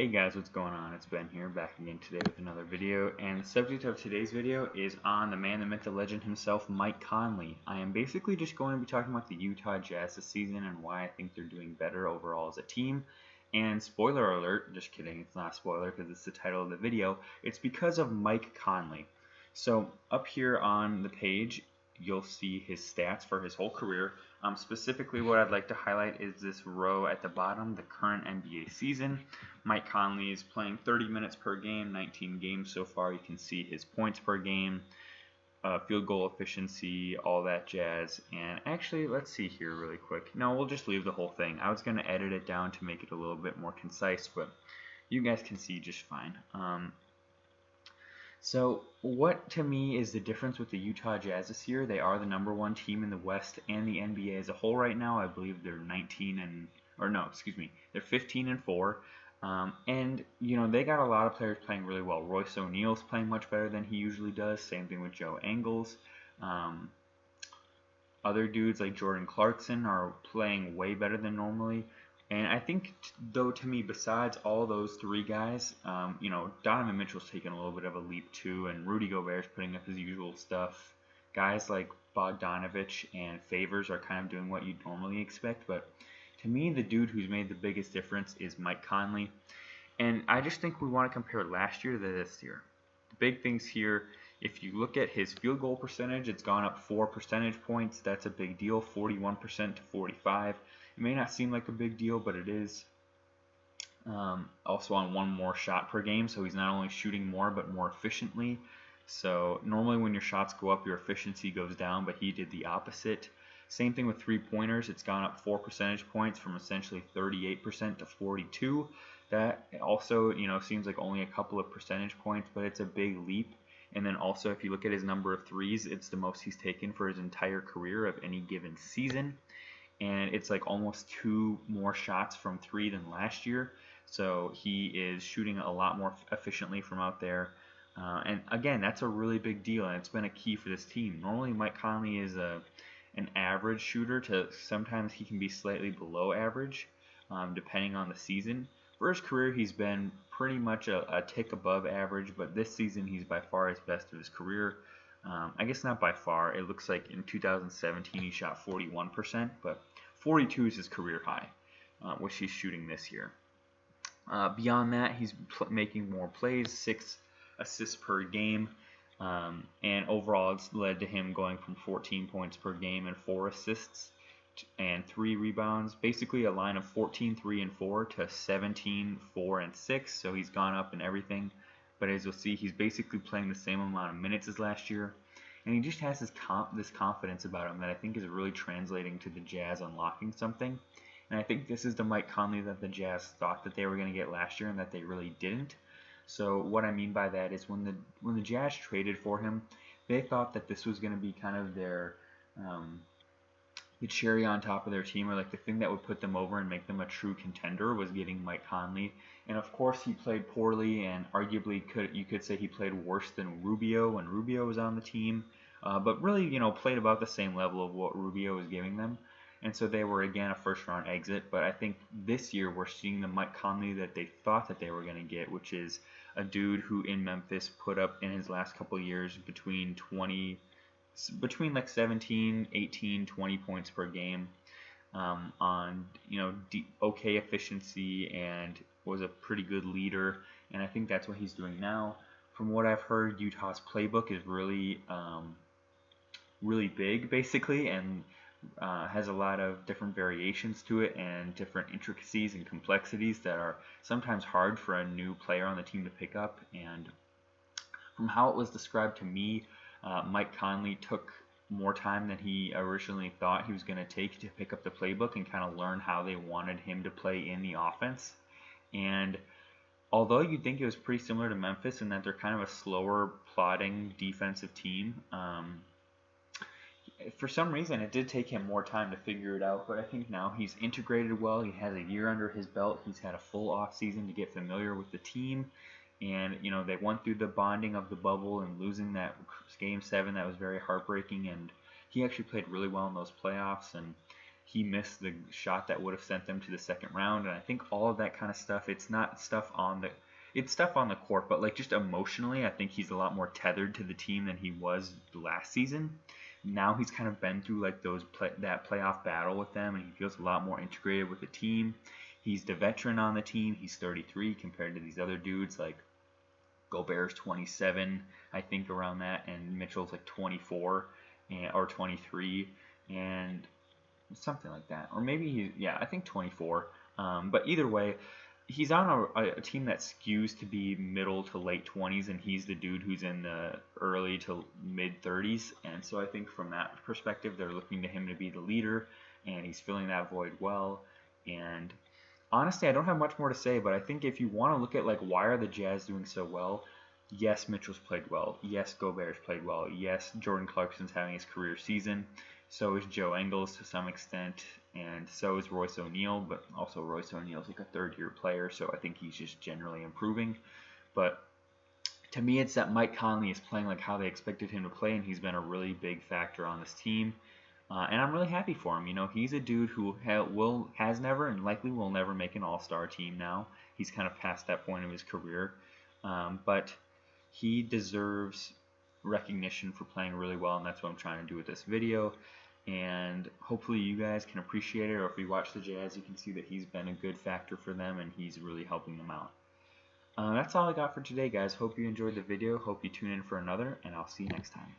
Hey guys, what's going on? It's Ben here, back again today with another video, and the subject of today's video is on the man, the myth, the legend himself, Mike Conley. I am basically just going to be talking about the Utah Jazz this season and why I think they're doing better overall as a team. And spoiler alert, just kidding, it's not a spoiler because it's the title of the video, it's because of Mike Conley. So up here on the page, you'll see his stats for his whole career. Specifically, what I'd like to highlight is this row at the bottom, the current NBA season. Mike Conley is playing 30 minutes per game, 19 games so far. You can see his points per game, field goal efficiency, all that jazz. And actually, let's see here really quick. No, we'll just leave the whole thing. I was going to edit it down to make it a little bit more concise, but you guys can see just fine. So what to me is the difference with the Utah Jazz this year? They are the #1 team in the West and the NBA as a whole right now. I believe they're 15-4. And you know, they got a lot of players playing really well. Royce O'Neal's playing much better than he usually does. Same thing with Joe Ingles. Other dudes like Jordan Clarkson are playing way better than normally. And I think, though, to me, besides all those three guys, Donovan Mitchell's taken a little bit of a leap too, and Rudy Gobert's putting up his usual stuff. Guys like Bogdanovich and Favors are kind of doing what you'd normally expect, but to me, the dude who's made the biggest difference is Mike Conley. And I just think we want to compare last year to this year. The big things here, if you look at his field goal percentage, it's gone up 4 percentage points. That's a big deal, 41% to 45%. It may not seem like a big deal, but it is. Also on one more shot per game, so he's not only shooting more, but more efficiently. So normally when your shots go up, your efficiency goes down, but he did the opposite. Same thing with three-pointers. It's gone up 4 percentage points from essentially 38% to 42%. That also, seems like only a couple of percentage points, but it's a big leap. And then also, if you look at his number of threes, it's the most he's taken for his entire career of any given season. And it's like almost 2 more shots from 3 than last year. So he is shooting a lot more efficiently from out there. And again, that's a really big deal, and it's been a key for this team. Normally, Mike Conley is an average shooter to sometimes he can be slightly below average, depending on the season. For his career, he's been pretty much a tick above average, but this season he's by far his best of his career. I guess not by far. It looks like in 2017 he shot 41%, but 42 is his career high, which he's shooting this year. Beyond that, he's making more plays, 6 assists per game, and overall it's led to him going from 14 points per game and 4 assists and 3 rebounds. Basically a line of 14, 3, and 4 to 17, 4, and 6. So he's gone up in everything. But as you'll see, he's basically playing the same amount of minutes as last year. And he just has this confidence about him that I think is really translating to the Jazz unlocking something. And I think this is the Mike Conley that the Jazz thought that they were going to get last year and that they really didn't. So what I mean by that is when the Jazz traded for him, they thought that this was going to be kind of their the cherry on top of their team, or like the thing that would put them over and make them a true contender, was getting Mike Conley. And of course he played poorly, and arguably you could say he played worse than Rubio when Rubio was on the team, but really played about the same level of what Rubio was giving them. And so they were again a first round exit. But I think this year we're seeing the Mike Conley that they thought that they were going to get, which is a dude who in Memphis put up in his last couple of years between like 17, 18, 20 points per game, on okay efficiency, and was a pretty good leader. And I think that's what he's doing now. From what I've heard, Utah's playbook is really big basically, and has a lot of different variations to it and different intricacies and complexities that are sometimes hard for a new player on the team to pick up. And from how it was described to me, Mike Conley took more time than he originally thought he was going to take to pick up the playbook and kind of learn how they wanted him to play in the offense. And although you'd think it was pretty similar to Memphis in that they're kind of a slower, plodding defensive team, for some reason it did take him more time to figure it out. But I think now he's integrated well. He has a year under his belt. He's had a full off season to get familiar with the team. And they went through the bonding of the bubble and losing that Game 7 that was very heartbreaking, and he actually played really well in those playoffs. And he missed the shot that would have sent them to the second round, and I think all of that kind of stuff. It's stuff on the court, but like just emotionally, I think he's a lot more tethered to the team than he was last season. Now he's kind of been through like that playoff battle with them, and he feels a lot more integrated with the team. He's the veteran on the team. He's 33 compared to these other dudes like Gobert's 27, I think around that, and Mitchell's like 24 or 23, and something like that, or maybe I think 24. But either way, he's on a team that skews to be middle to late 20s, and he's the dude who's in the early to mid 30s. And so I think from that perspective, they're looking to him to be the leader, and he's filling that void well. And honestly, I don't have much more to say, but I think if you want to look at like why are the Jazz doing so well, yes, Mitchell's played well. Yes, Gobert's played well. Yes, Jordan Clarkson's having his career season. So is Joe Ingles to some extent, and so is Royce O'Neal, but also Royce O'Neal's like a third-year player, so I think he's just generally improving. But to me, it's that Mike Conley is playing like how they expected him to play, and he's been a really big factor on this team. And I'm really happy for him. You know, he's a dude who has never and likely will never make an all-star team now. He's kind of past that point of his career. But he deserves recognition for playing really well, and that's what I'm trying to do with this video. And hopefully you guys can appreciate it, or if you watch the Jazz, you can see that he's been a good factor for them, and he's really helping them out. That's all I got for today, guys. Hope you enjoyed the video. Hope you tune in for another, and I'll see you next time.